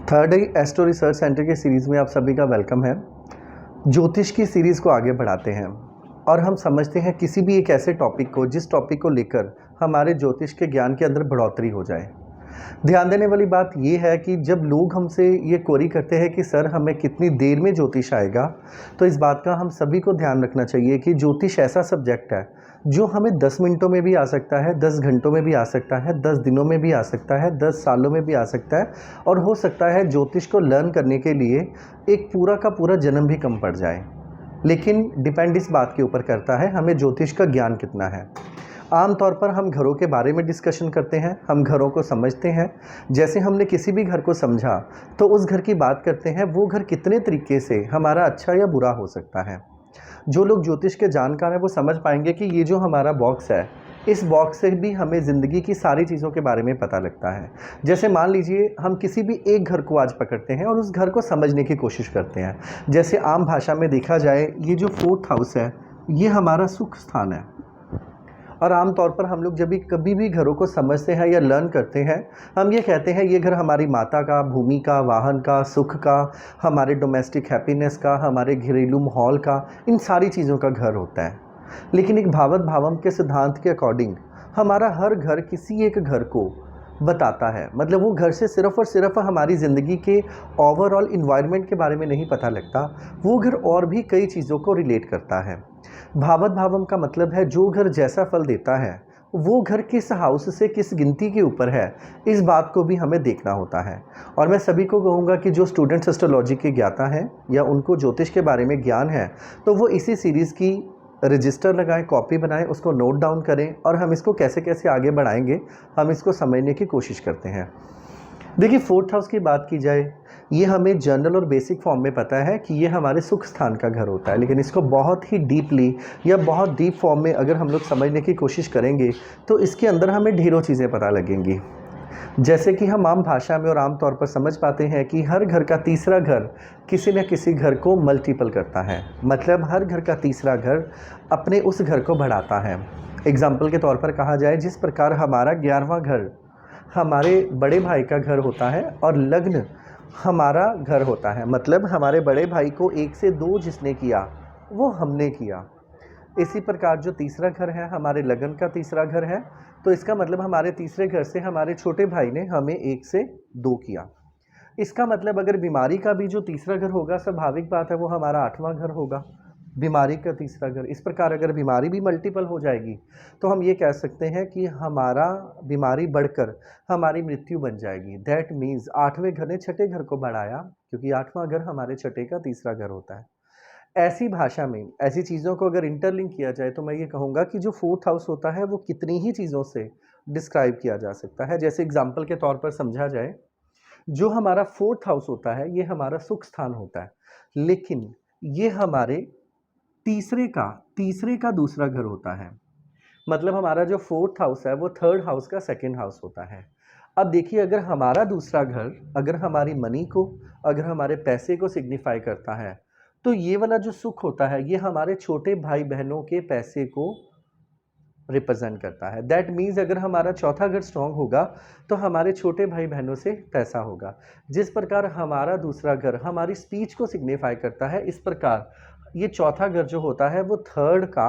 Third आई astro research centre के series में आप सभी का वेलकम है। ज्योतिष की सीरीज़ को आगे बढ़ाते हैं और हम समझते हैं किसी भी एक ऐसे टॉपिक को जिस टॉपिक को लेकर हमारे ज्योतिष के ज्ञान के अंदर बढ़ोतरी हो जाए। ध्यान देने वाली बात यह है कि जब लोग हमसे ये क्वेरी करते हैं कि सर हमें कितनी देर में ज्योतिष आएगा, तो इस बात का हम सभी को ध्यान रखना चाहिए कि ज्योतिष ऐसा सब्जेक्ट है जो हमें 10 मिनटों में भी आ सकता है, 10 घंटों में भी आ सकता है, 10 दिनों में भी आ सकता है, 10 सालों में भी आ सकता है और हो सकता है ज्योतिष को लर्न करने के लिए एक पूरा का पूरा जन्म भी कम पड़ जाए। लेकिन डिपेंड इस बात के ऊपर करता है हमें ज्योतिष का ज्ञान कितना है। आमतौर पर हम घरों के बारे में डिस्कशन करते हैं, हम घरों को समझते हैं। जैसे हमने किसी भी घर को समझा तो उस घर की बात करते हैं, वो घर कितने तरीके से हमारा अच्छा या बुरा हो सकता है। जो लोग ज्योतिष के जानकार हैं वो समझ पाएंगे कि ये जो हमारा बॉक्स है, इस बॉक्स से भी हमें ज़िंदगी की सारी चीज़ों के बारे में पता लगता है। जैसे मान लीजिए हम किसी भी एक घर को आज पकड़ते हैं और उस घर को समझने की कोशिश करते हैं। जैसे आम भाषा में देखा जाए, ये जो 4th हाउस है ये हमारा सुख स्थान है और आमतौर पर हम लोग जब भी कभी भी घरों को समझते हैं या लर्न करते हैं, हम ये कहते हैं ये घर हमारी माता का, भूमि का, वाहन का, सुख का, हमारे डोमेस्टिक हैप्पीनेस का, हमारे घरेलू माहौल का, इन सारी चीज़ों का घर होता है। लेकिन एक भावत भावम के सिद्धांत के अकॉर्डिंग हमारा हर घर किसी एक घर को बताता है। मतलब वो घर से सिर्फ़ और सिर्फ हमारी ज़िंदगी के ओवरऑल इन्वायरमेंट के बारे में नहीं पता लगता, वो घर और भी कई चीज़ों को रिलेट करता है। भावत भावम का मतलब है जो घर जैसा फल देता है वो घर किस हाउस से किस गिनती के ऊपर है, इस बात को भी हमें देखना होता है। और मैं सभी को कहूँगा कि जो स्टूडेंट्स एस्ट्रोलॉजी के ज्ञाता हैं या उनको ज्योतिष के बारे में ज्ञान है, तो वो इसी सीरीज़ की रजिस्टर लगाएं, कॉपी बनाएं, उसको नोट डाउन करें और हम इसको कैसे कैसे आगे बढ़ाएंगे, हम इसको समझने की कोशिश करते हैं। देखिए 4th हाउस की बात की जाए, ये हमें जनरल और बेसिक फॉर्म में पता है कि ये हमारे सुख स्थान का घर होता है। लेकिन इसको बहुत ही डीपली या बहुत डीप फॉर्म में अगर हम लोग समझने की कोशिश करेंगे तो इसके अंदर हमें ढेरों चीज़ें पता लगेंगी। जैसे कि हम आम भाषा में और आम तौर पर समझ पाते हैं कि हर घर का तीसरा घर किसी न किसी घर को मल्टीपल करता है। मतलब हर घर का तीसरा घर अपने उस घर को बढ़ाता है। एग्जाम्पल के तौर पर कहा जाए, जिस प्रकार हमारा 11वां घर हमारे बड़े भाई का घर होता है और लग्न हमारा घर होता है। मतलब हमारे बड़े भाई को 1 से 2 जिसने किया वो हमने किया। इसी प्रकार जो तीसरा घर है हमारे लगन का तीसरा घर है, तो इसका मतलब हमारे तीसरे घर से हमारे छोटे भाई ने हमें 1 से 2 किया। इसका मतलब अगर बीमारी का भी जो तीसरा घर होगा, स्वाभाविक बात है वो हमारा 8वां घर होगा, बीमारी का तीसरा घर। इस प्रकार अगर बीमारी भी मल्टीपल हो जाएगी तो हम ये कह सकते हैं कि हमारा बीमारी बढ़कर हमारी मृत्यु बन जाएगी। दैट मीन्स 8वें घर ने छठे घर को बढ़ाया, क्योंकि 8वां घर हमारे छठे का तीसरा घर होता है। ऐसी भाषा में ऐसी चीज़ों को अगर इंटरलिंक किया जाए तो मैं ये कहूँगा कि जो 4th हाउस होता है वो कितनी ही चीज़ों से डिस्क्राइब किया जा सकता है। जैसे एग्जाम्पल के तौर पर समझा जाए, जो हमारा 4th हाउस होता है ये हमारा सुख स्थान होता है, लेकिन ये हमारे तीसरे का दूसरा घर होता है। मतलब हमारा जो 4th हाउस है वो 3rd हाउस का 2nd हाउस होता है। अब देखिए, अगर हमारा दूसरा घर अगर हमारी मनी को, अगर हमारे पैसे को सिग्निफाई करता है, तो ये वाला जो सुख होता है ये हमारे छोटे भाई बहनों के पैसे को रिप्रेजेंट करता है। दैट मीन्स अगर हमारा चौथा घर स्ट्रांग होगा तो हमारे छोटे भाई बहनों से पैसा होगा। जिस प्रकार हमारा दूसरा घर हमारी स्पीच को सिग्निफाई करता है, इस प्रकार ये चौथा घर जो होता है वो 3rd का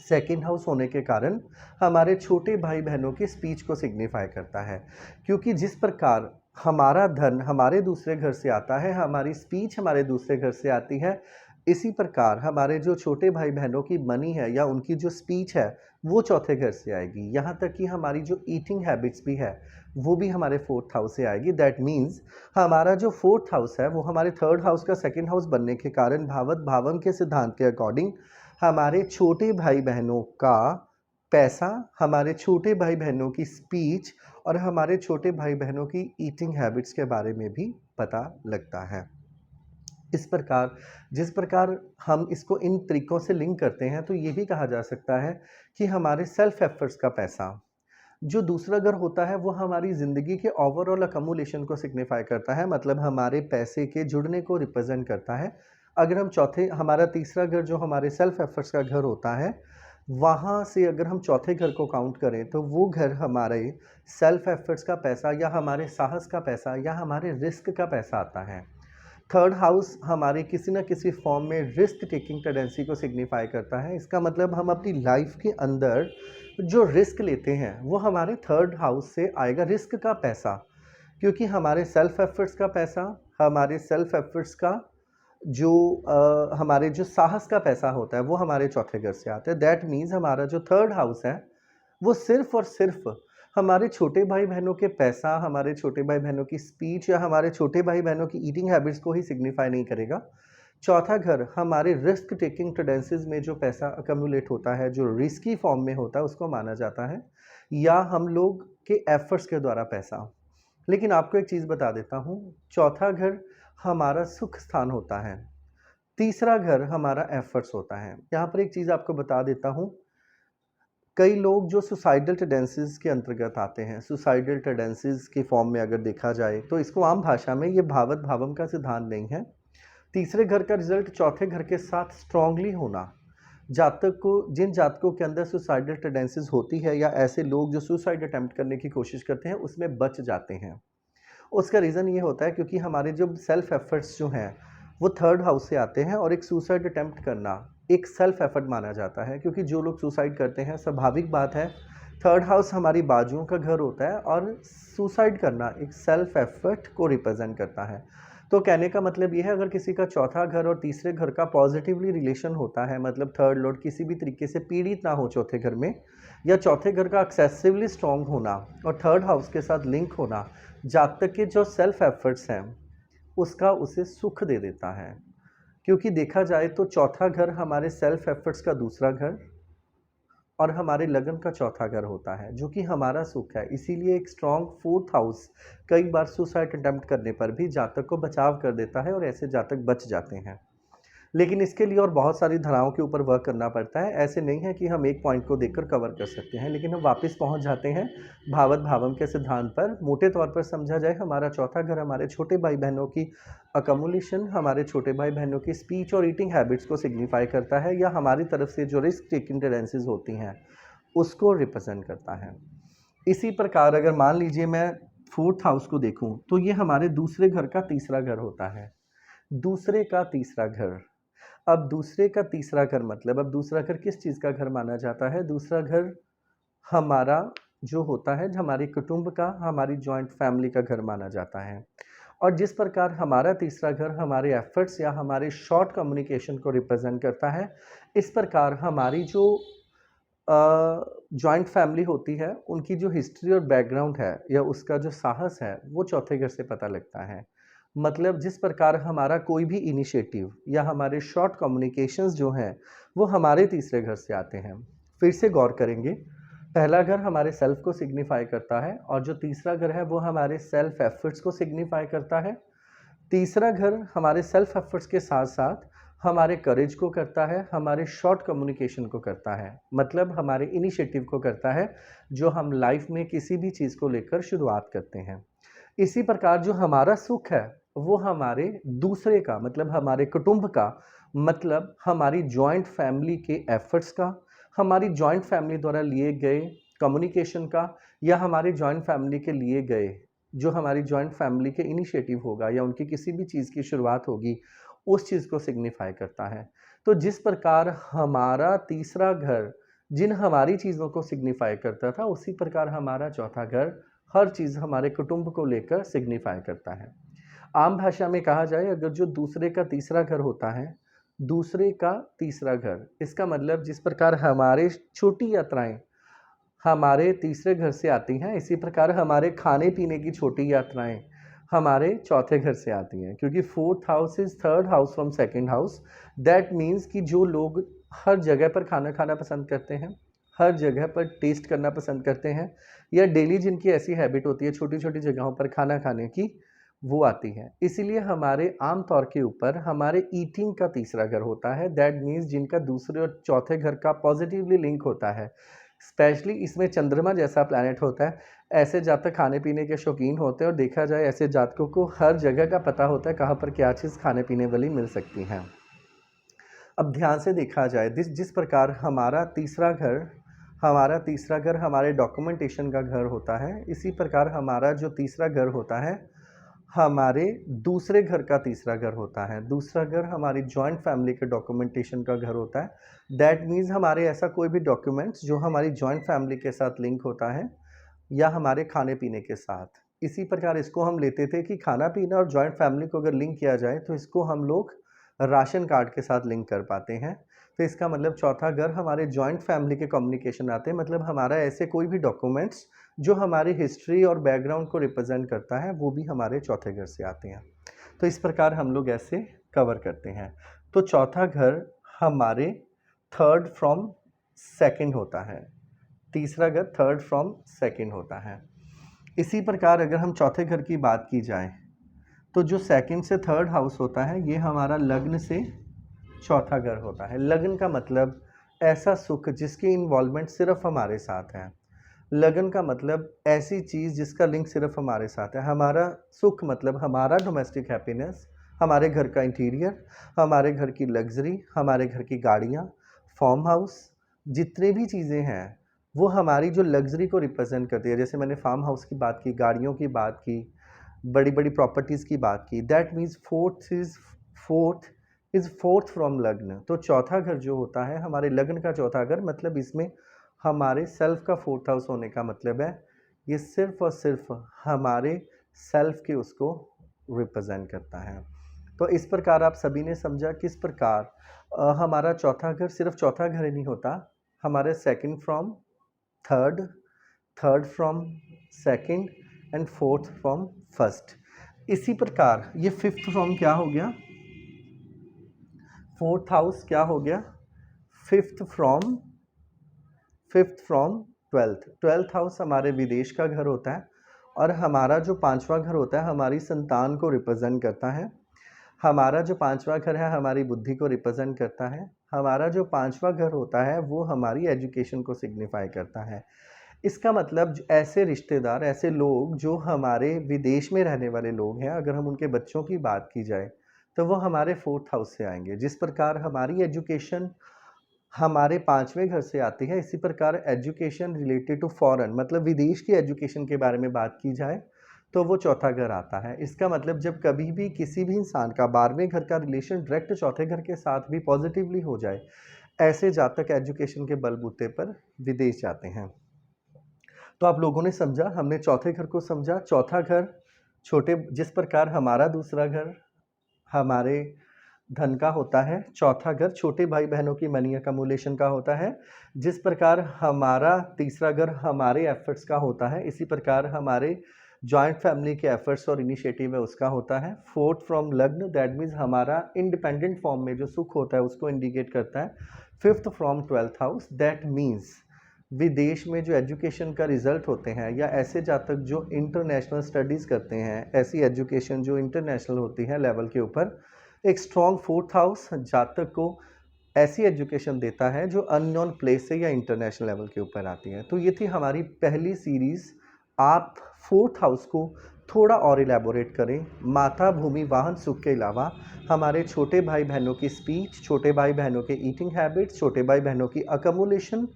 2nd हाउस होने के कारण हमारे छोटे भाई बहनों की स्पीच को सिग्निफाई करता है। क्योंकि जिस प्रकार हमारा धन हमारे दूसरे घर से आता है, हमारी स्पीच हमारे दूसरे घर से आती है, इसी प्रकार हमारे जो छोटे भाई बहनों की मनी है या उनकी जो स्पीच है वो चौथे घर से आएगी। यहाँ तक कि हमारी जो ईटिंग हैबिट्स भी है वो भी हमारे 4th हाउस से आएगी। दैट मीन्स हमारा जो 4th हाउस है वो हमारे 3rd हाउस का 2nd हाउस बनने के कारण भावत भावम के सिद्धांत के अकॉर्डिंग हमारे छोटे भाई बहनों का पैसा, हमारे छोटे भाई बहनों की स्पीच और हमारे छोटे भाई बहनों की ईटिंग हैबिट्स के बारे में भी पता लगता है। इस प्रकार जिस प्रकार हम इसको इन तरीकों से लिंक करते हैं तो ये भी कहा जा सकता है कि हमारे सेल्फ एफर्ट्स का पैसा, जो दूसरा घर होता है वो हमारी ज़िंदगी के ओवरऑल अकमुलेशन को सिग्निफाई करता है। मतलब हमारे पैसे के जुड़ने को रिप्रेजेंट करता है। अगर हम चौथे हमारा तीसरा घर जो हमारे सेल्फ एफर्ट्स का घर होता है, वहाँ से अगर हम चौथे घर को काउंट करें तो वो घर हमारे सेल्फ एफर्ट्स का पैसा या हमारे साहस का पैसा या हमारे रिस्क का पैसा आता है। थर्ड हाउस हमारे किसी न किसी फॉर्म में रिस्क टेकिंग टेंडेंसी को सिग्निफाई करता है। इसका मतलब हम अपनी लाइफ के अंदर जो रिस्क लेते हैं वो हमारे थर्ड हाउस से आएगा, रिस्क का पैसा। क्योंकि हमारे सेल्फ एफर्ट्स का पैसा, हमारे सेल्फ एफर्ट्स का जो हमारे जो साहस का पैसा होता है वो हमारे चौथे घर से आता है। दैट मीन्स हमारा जो थर्ड हाउस है वो सिर्फ़ और सिर्फ़ हमारे छोटे भाई-बहनों के पैसा, हमारे छोटे भाई-बहनों की स्पीच या हमारे छोटे भाई-बहनों की ईटिंग हैबिट्स को ही सिग्निफ़ाई नहीं करेगा। चौथा घर हमारे रिस्क टेकिंग टेंडेंसीज़ में जो पैसा अक्यूमुलेट होता है, जो रिस्की फॉर्म में होता है, उसको माना जाता है, या हम लोग के एफ़र्ट्स के द्वारा पैसा। लेकिन आपको एक चीज़ बता देता हूँ, चौथा घर हमारा सुख स्थान होता है, तीसरा घर हमारा एफ़र्ट्स होता है। यहाँ पर एक चीज़ आपको बता देता हूँ, कई लोग जो सुसाइडल टेंडेंसीज़ के अंतर्गत आते हैं, सुसाइडल टेंडेंसीज़ की फॉर्म में अगर देखा जाए तो इसको आम भाषा में ये भावत भावम का सिद्धांत नहीं है। तीसरे घर का रिजल्ट चौथे घर के साथ स्ट्रांगली होना। जातक को, जिन जातकों के अंदर सुसाइडल टेंडेंसीज़ होती है या ऐसे लोग जो सुसाइड अटेम्प्ट करने की कोशिश करते हैं उसमें बच जाते हैं। उसका रीज़न ये होता है क्योंकि हमारे जो सेल्फ एफर्ट्स जो हैं वो थर्ड हाउस से आते हैं, और एक सुसाइड अटेम्प्ट करना एक सेल्फ एफर्ट माना जाता है। क्योंकि जो लोग सुसाइड करते हैं, स्वाभाविक बात है, थर्ड हाउस हमारी बाजुओं का घर होता है और सुसाइड करना एक सेल्फ एफर्ट को रिप्रेजेंट करता है। तो कहने का मतलब ये है, अगर किसी का चौथा घर और तीसरे घर का पॉजिटिवली रिलेशन होता है, मतलब थर्ड लॉर्ड किसी भी तरीके से पीड़ित ना हो चौथे घर में, या चौथे घर का एक्सेसिवली स्ट्रॉन्ग होना और थर्ड हाउस के साथ लिंक होना जातक के जो सेल्फ एफर्ट्स हैं उसका उसे सुख दे देता है। क्योंकि देखा जाए तो चौथा घर हमारे सेल्फ एफर्ट्स का दूसरा घर और हमारे लगन का चौथा घर होता है, जो कि हमारा सुख है। इसीलिए एक स्ट्रॉन्ग फोर्थ हाउस कई बार सुसाइड अटेम्प्ट करने पर भी जातक को बचाव कर देता है और ऐसे जातक बच जाते हैं। लेकिन इसके लिए और बहुत सारी धाराओं के ऊपर वर्क करना पड़ता है। ऐसे नहीं है कि हम एक पॉइंट को देखकर कवर कर सकते हैं। लेकिन हम वापस पहुंच जाते हैं भावत भावम के सिद्धांत पर। मोटे तौर पर समझा जाए, हमारा चौथा घर हमारे छोटे भाई बहनों की अकमुलेशन, हमारे छोटे भाई बहनों की स्पीच और ईटिंग हैबिट्स को सिग्निफाई करता है, या हमारी तरफ से जो रिस्क टेकिंग टेंडेंसीज होती हैं उसको रिप्रेजेंट करता है। इसी प्रकार अगर मान लीजिए मैं फोर्थ हाउस को देखूं तो ये हमारे दूसरे घर का तीसरा घर होता है। दूसरे का तीसरा घर, अब दूसरे का तीसरा घर मतलब, अब दूसरा घर किस चीज़ का घर माना जाता है? दूसरा घर हमारा जो होता है, हमारे कुटुंब का, हमारी जॉइंट फैमिली का घर माना जाता है। और जिस प्रकार हमारा तीसरा घर हमारे एफर्ट्स या हमारे शॉर्ट कम्युनिकेशन को रिप्रेजेंट करता है, इस प्रकार हमारी जो जॉइंट फैमिली होती है उनकी जो हिस्ट्री और बैकग्राउंड है या उसका जो साहस है वो चौथे घर से पता लगता है। मतलब जिस प्रकार हमारा कोई भी इनिशिएटिव या हमारे शॉर्ट कम्युनिकेशंस जो हैं वो हमारे तीसरे घर से आते हैं। फिर से गौर करेंगे, पहला घर हमारे सेल्फ को सिग्निफाई करता है और जो तीसरा घर है वो हमारे सेल्फ एफर्ट्स को सिग्निफाई करता है। तीसरा घर हमारे सेल्फ एफर्ट्स के साथ साथ हमारे करेज को करता है, हमारे शॉर्ट कम्युनिकेशन को करता है, मतलब हमारे इनिशिएटिव को करता है जो हम लाइफ में किसी भी चीज़ को लेकर शुरुआत करते हैं। इसी प्रकार जो हमारा सुख है वो हमारे दूसरे का, मतलब हमारे कुटुंब का, मतलब हमारी जॉइंट फैमिली के एफर्ट्स का, हमारी जॉइंट फैमिली द्वारा लिए गए कम्युनिकेशन का, या हमारी जॉइंट फैमिली के लिए गए जो हमारी जॉइंट फैमिली के इनिशिएटिव होगा या उनकी किसी भी चीज़ की शुरुआत होगी, उस चीज़ को सिग्निफाई करता है। तो जिस प्रकार हमारा तीसरा घर जिन हमारी चीज़ों को सिग्निफाई करता था, उसी प्रकार हमारा चौथा घर हर चीज़ हमारे कुटुंब को लेकर सिग्निफाई करता है। आम भाषा में कहा जाए, अगर जो दूसरे का तीसरा घर होता है, दूसरे का तीसरा घर, इसका मतलब जिस प्रकार हमारे छोटी यात्राएं हमारे तीसरे घर से आती हैं, इसी प्रकार हमारे खाने पीने की छोटी यात्राएं हमारे चौथे घर से आती हैं। क्योंकि fourth house is third house from second house. That means कि जो लोग हर जगह पर खाना खाना पसंद करते हैं, हर जगह पर टेस्ट करना पसंद करते हैं, या डेली जिनकी ऐसी हैबिट होती है छोटी छोटी जगहों पर खाना खाने की, वो आती है। इसीलिए हमारे आम तौर के ऊपर हमारे ईटिंग का तीसरा घर होता है। दैट मीन्स जिनका दूसरे और चौथे घर का पॉजिटिवली लिंक होता है, स्पेशली इसमें चंद्रमा जैसा प्लैनेट होता है। ऐसे जातक खाने पीने के शौकीन होते हैं और देखा जाए ऐसे जातकों को हर जगह का पता होता है कहाँ पर क्या चीज़ खाने पीने वाली मिल सकती हैं। अब ध्यान से देखा जाए, जिस प्रकार हमारा तीसरा घर हमारे डॉक्यूमेंटेशन का घर होता है, इसी प्रकार हमारा जो तीसरा घर होता है हमारे दूसरे घर का तीसरा घर होता है। दूसरा घर हमारी जॉइंट फैमिली के डॉक्यूमेंटेशन का घर होता है। दैट मीन्स हमारे ऐसा कोई भी डॉक्यूमेंट्स जो हमारी जॉइंट फैमिली के साथ लिंक होता है या हमारे खाने पीने के साथ। इसी प्रकार इसको हम लेते थे कि खाना पीना और जॉइंट फैमिली को अगर लिंक किया जाए तो इसको हम लोग राशन कार्ड के साथ लिंक कर पाते हैं। तो इसका मतलब चौथा घर हमारे जॉइंट फैमिली के कम्युनिकेशन आते हैं, मतलब हमारा ऐसे कोई भी डॉक्यूमेंट्स जो हमारी हिस्ट्री और बैकग्राउंड को रिप्रेजेंट करता है वो भी हमारे चौथे घर से आते हैं। तो इस प्रकार हम लोग ऐसे कवर करते हैं। तो चौथा घर हमारे थर्ड फ्रॉम सेकंड होता है, तीसरा घर थर्ड फ्रॉम सेकंड होता है। इसी प्रकार अगर हम चौथे घर की बात की जाए तो जो सेकंड से थर्ड हाउस होता है ये हमारा लग्न से चौथा घर होता है। लग्न का मतलब ऐसा सुख जिसकी इन्वॉल्वमेंट सिर्फ हमारे साथ है। लगन का मतलब ऐसी चीज़ जिसका लिंक सिर्फ हमारे साथ है। हमारा सुख मतलब हमारा डोमेस्टिक हैप्पीनेस, हमारे घर का इंटीरियर, हमारे घर की लग्जरी, हमारे घर की गाड़ियाँ, फार्म हाउस, जितने भी चीज़ें हैं वो हमारी जो लग्जरी को रिप्रेजेंट करती है। जैसे मैंने फार्म हाउस की बात की, गाड़ियों की बात की, बड़ी बड़ी प्रॉपर्टीज़ की बात की। दैट मीन्स फोर्थ फ्रॉम लग्न। तो चौथा घर जो होता है हमारे लग्न का चौथा घर, मतलब इसमें हमारे सेल्फ का फोर्थ हाउस होने का मतलब है ये सिर्फ और सिर्फ हमारे सेल्फ के उसको रिप्रेजेंट करता है। तो इस प्रकार आप सभी ने समझा किस प्रकार हमारा चौथा घर सिर्फ चौथा घर ही नहीं होता, हमारे second from third, third from second and fourth from first. इसी प्रकार ये फिफ्थ फ्रॉम क्या हो गया, फोर्थ हाउस क्या हो गया, fifth from twelfth. Twelfth house हमारे विदेश का घर होता है और हमारा जो पांचवा घर होता है हमारी संतान को रिप्रेजेंट करता है। हमारा जो पांचवा घर है हमारी बुद्धि को रिप्रेजेंट करता है। हमारा जो पांचवा घर होता है वो हमारी एजुकेशन को सिग्निफाई करता है। इसका मतलब ऐसे रिश्तेदार, ऐसे लोग जो हमारे विदेश में रहने वाले लोग हैं, अगर हम उनके बच्चों की बात की जाए तो वो हमारे फोर्थ हाउस से आएंगे। जिस प्रकार हमारी एजुकेशन हमारे पांचवें घर से आती है, इसी प्रकार एजुकेशन रिलेटेड टू फॉरेन, मतलब विदेश की एजुकेशन के बारे में बात की जाए तो वो चौथा घर आता है। इसका मतलब जब कभी भी किसी भी इंसान का 12वें घर का रिलेशन डायरेक्ट चौथे घर के साथ भी पॉजिटिवली हो जाए, ऐसे जातक एजुकेशन के बलबूते पर विदेश जाते हैं। तो आप लोगों ने समझा, हमने चौथे घर को समझा। चौथा घर छोटे, जिस प्रकार हमारा दूसरा घर हमारे धन का होता है, चौथा घर छोटे भाई बहनों की मनी अकमुलेशन का होता है। जिस प्रकार हमारा तीसरा घर हमारे एफर्ट्स का होता है, इसी प्रकार हमारे जॉइंट फैमिली के एफर्ट्स और इनिशिएटिव है उसका होता है। फोर्थ फ्रॉम लग्न, दैट मीन्स हमारा इंडिपेंडेंट फॉर्म में जो सुख होता है उसको इंडिकेट करता है। Fifth from twelfth house, that means विदेश में जो एजुकेशन का रिजल्ट होते हैं या ऐसे जातक जो इंटरनेशनल स्टडीज़ करते हैं, ऐसी एजुकेशन जो इंटरनेशनल होती है लेवल के ऊपर, एक स्ट्रॉन्ग फोर्थ हाउस जातक को ऐसी एजुकेशन देता है जो अननोन प्लेस से या इंटरनेशनल लेवल के ऊपर आती है। तो ये थी हमारी पहली सीरीज़। आप फोर्थ हाउस को थोड़ा और इलेबोरेट करें। माता भूमि वाहन सुख के अलावा हमारे छोटे भाई बहनों की स्पीच, छोटे भाई बहनों के ईटिंग हैबिट्स, छोटे भाई बहनों की अकमुलेशन,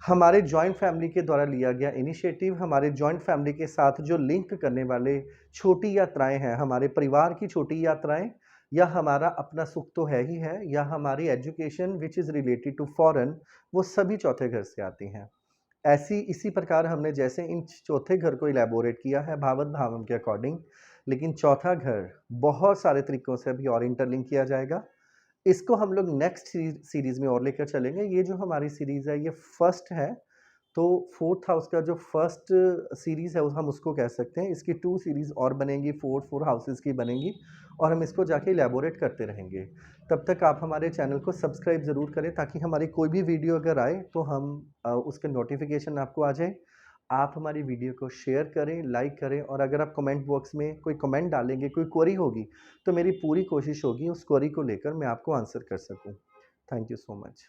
हमारे जॉइंट फैमिली के द्वारा लिया गया इनिशिएटिव, हमारे जॉइंट फैमिली के साथ जो लिंक करने वाले छोटी यात्राएं हैं, हमारे परिवार की छोटी यात्राएं, या हमारा अपना सुख तो है ही है, या हमारी education which is related to foreign, वो सभी चौथे घर से आती हैं। इसी प्रकार हमने जैसे इन चौथे घर को इलेबोरेट किया है भावत भावम के अकॉर्डिंग, लेकिन चौथा घर बहुत सारे तरीक़ों से अभी और इंटरलिंक किया जाएगा। इसको हम लोग नेक्स्ट सीरीज़ में और लेकर चलेंगे। ये जो हमारी सीरीज़ है ये फर्स्ट है, तो फोर्थ हाउस का जो फर्स्ट सीरीज़ है हम उसको कह सकते हैं। इसकी 2 सीरीज़ और बनेंगी, 4 हाउसेस की बनेंगी और हम इसको जाके इलेबोरेट करते रहेंगे। तब तक आप हमारे चैनल को सब्सक्राइब ज़रूर करें ताकि हमारी कोई भी वीडियो अगर आए तो हम उसके नोटिफिकेशन आपको आ जाए। आप हमारी वीडियो को शेयर करें, लाइक करें, और अगर आप कमेंट बॉक्स में कोई कमेंट डालेंगे, कोई क्वेरी होगी, तो मेरी पूरी कोशिश होगी उस क्वेरी को लेकर मैं आपको आंसर कर सकूं। Thank you so much.